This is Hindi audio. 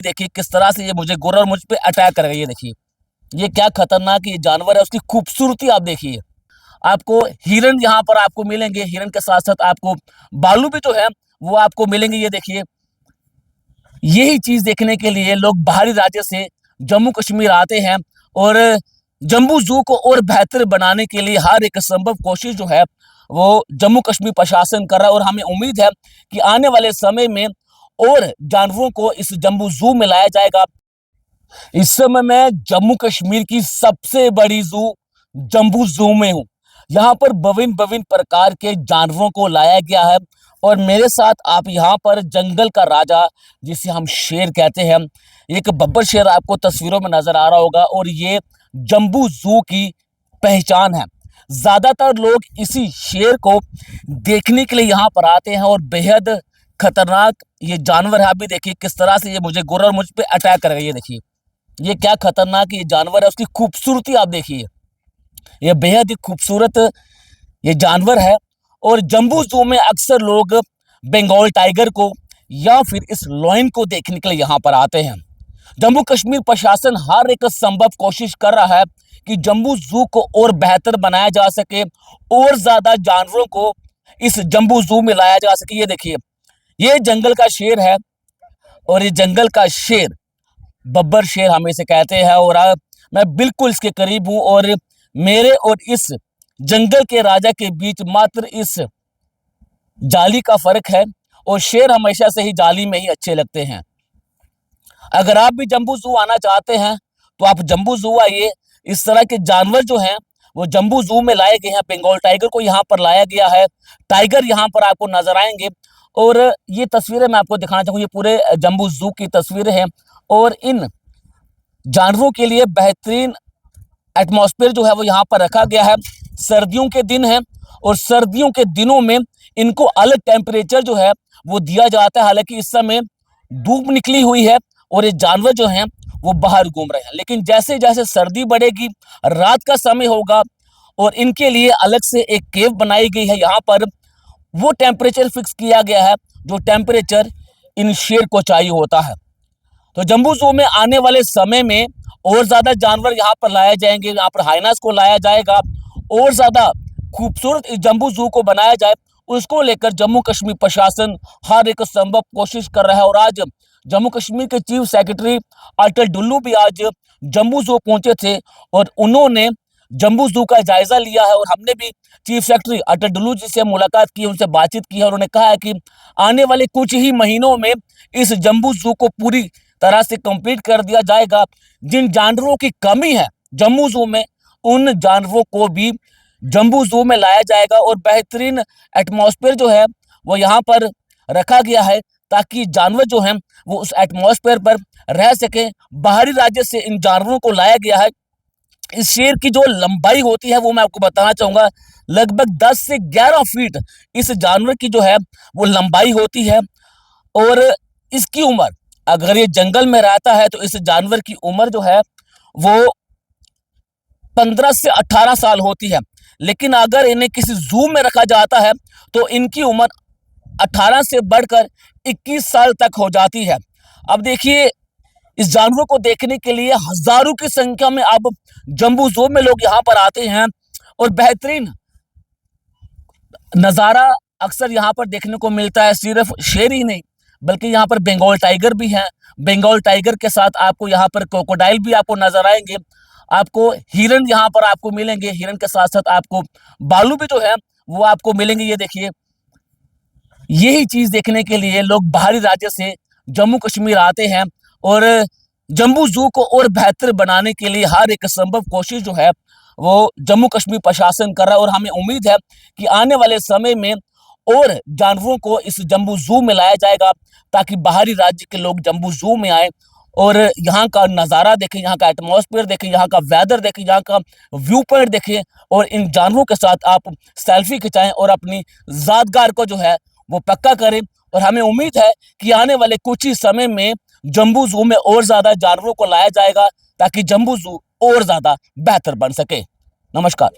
देखिए किस तरह से ये मुझे गोर और मुझ पे अटैक कर रही है। देखिए ये क्या खतरनाक ये जानवर है, उसकी खूबसूरती आप देखिए। आपको हिरन यहाँ पर आपको मिलेंगे, हिरन के साथ साथ आपको भालू भी जो है वो आपको मिलेंगे। ये देखिए यही चीज देखने के लिए लोग बाहरी राज्य से जम्मू कश्मीर आते हैं और जम्बू जू को और बेहतर बनाने के लिए हर एक संभव कोशिश जो है वो जम्मू कश्मीर प्रशासन कर रहा है। और हमें उम्मीद है कि आने वाले समय में और जानवरों को इस जम्बू जू में लाया जाएगा। इस समय मैं जम्मू कश्मीर की सबसे बड़ी जू जम्बू जू में हूँ। यहाँ पर विभिन्न विभिन्न प्रकार के जानवरों को लाया गया है और मेरे साथ आप यहाँ पर जंगल का राजा जिसे हम शेर कहते हैं, एक बब्बर शेर आपको तस्वीरों में नजर आ रहा होगा और ये जम्बू जू की पहचान है। ज्यादातर लोग इसी शेर को देखने के लिए यहाँ पर आते हैं और बेहद खतरनाक ये जानवर है। अभी देखिए किस तरह से ये मुझे गोर और मुझ पे अटैक कर रही है। देखिए ये क्या खतरनाक ये जानवर है, उसकी खूबसूरती आप देखिए। ये बेहद ही खूबसूरत ये जानवर है और जम्बू जू में अक्सर लोग बंगाल टाइगर को या फिर इस लॉयन को देखने के लिए यहाँ पर आते हैं। जम्मू कश्मीर प्रशासन हर एक संभव कोशिश कर रहा है कि जम्बू जू को और बेहतर बनाया जा सके और ज्यादा जानवरों को इस जम्बू जू में लाया जा सके। ये देखिए ये जंगल का शेर है और ये जंगल का शेर बब्बर शेर हम इसे कहते हैं और मैं बिल्कुल इसके करीब हूं और मेरे और इस जंगल के राजा के बीच मात्र इस जाली का फर्क है और शेर हमेशा से ही जाली में ही अच्छे लगते हैं। अगर आप भी जम्बू जू आना चाहते हैं तो आप जम्बू जू आइए। इस तरह के जानवर जो हैं वो जम्बू जू में लाए गए हैं। बंगाल टाइगर को यहाँ पर लाया गया है, टाइगर यहाँ पर आपको नजर आएंगे और ये तस्वीरें मैं आपको दिखाना चाहूंगा। ये पूरे जम्बू जू की तस्वीरें हैं और इन जानवरों के लिए बेहतरीन एटमॉस्फेयर जो है वो यहाँ पर रखा गया है। सर्दियों के दिन है और सर्दियों के दिनों में इनको अलग टेम्परेचर जो है वो दिया जाता है। हालांकि इस समय धूप निकली हुई है और ये जानवर जो हैं वो बाहर घूम रहे हैं, लेकिन जैसे जैसे सर्दी बढ़ेगी, रात का समय होगा और इनके लिए अलग से एक केव बनाई गई है। यहाँ पर वो टेम्परेचर फिक्स किया गया है जो टेम्परेचर इन शेर को चाहिए होता है। तो जम्बू जू में आने वाले समय में और ज्यादा जानवर यहाँ पर लाए जाएंगे। यहाँ पर हाइनास को लाया जाएगा और ज्यादा खूबसूरत इस जम्बू जू को बनाया जाए, उसको लेकर जम्मू कश्मीर प्रशासन हर एक संभव कोशिश कर रहा है। और आज जम्मू कश्मीर के चीफ सेक्रेटरी अटल डुल्लू भी आज जम्बू जू पहुंचे थे और उन्होंने जम्बू जू का जायजा लिया है और हमने भी चीफ सेक्रेटरी अटल डुल्लू जी से मुलाकात की, उनसे बातचीत की है और उन्होंने कहा है कि आने वाले कुछ ही महीनों में इस जम्बू जू को पूरी तरह से कंप्लीट कर दिया जाएगा। जिन जानवरों की कमी है जम्मू जू में उन जानवरों को भी जम्बू जू में लाया जाएगा और बेहतरीन एटमॉस्फेयर जो है वो यहाँ पर रखा गया है ताकि जानवर जो हैं वो उस एटमॉस्फेयर पर रह सके। बाहरी राज्य से इन जानवरों को लाया गया है। इस शेर की जो लंबाई होती है वो मैं आपको बताना चाहूंगा, लगभग 10 से 11 फीट इस जानवर की जो है वो लंबाई होती है और इसकी उम्र, अगर ये जंगल में रहता है तो इस जानवर की उम्र जो है वो 15 से 18 साल होती है, लेकिन अगर इन्हें किसी जू में रखा जाता है तो इनकी उम्र 18 से बढ़कर 21 साल तक हो जाती है। अब देखिए इस जानवर को देखने के लिए हजारों की संख्या में अब जम्बू जू में लोग यहाँ पर आते हैं और बेहतरीन नज़ारा अक्सर यहाँ पर देखने को मिलता है। सिर्फ शेर ही नहीं बल्कि यहाँ पर बंगाल टाइगर भी हैं। बंगाल टाइगर के साथ आपको यहाँ पर क्रोकोडाइल भी आपको नजर आएंगे। आपको हिरन यहाँ पर आपको मिलेंगे, हिरन के साथ साथ आपको भालू भी जो है वो आपको मिलेंगे। ये देखिए यही चीज देखने के लिए लोग बाहरी राज्य से जम्मू कश्मीर आते हैं और जम्बू जू को और बेहतर बनाने के लिए हर एक संभव कोशिश जो है वो जम्मू कश्मीर प्रशासन कर रहा है। और हमें उम्मीद है कि आने वाले समय में और जानवरों को इस जम्बू जू में लाया जाएगा ताकि बाहरी राज्य के लोग जम्बू जू में आए और यहाँ का नज़ारा देखें, यहाँ का एटमॉस्फेयर देखें, यहाँ का वेदर देखें, यहाँ का व्यू पॉइंट देखें और इन जानवरों के साथ आप सेल्फी खिंचाएं और अपनी यादगार को जो है वो पक्का करें। और हमें उम्मीद है कि आने वाले कुछ ही समय में जम्बू जू में और ज़्यादा जानवरों को लाया जाएगा ताकि जम्बू जू और ज़्यादा बेहतर बन सके। नमस्कार।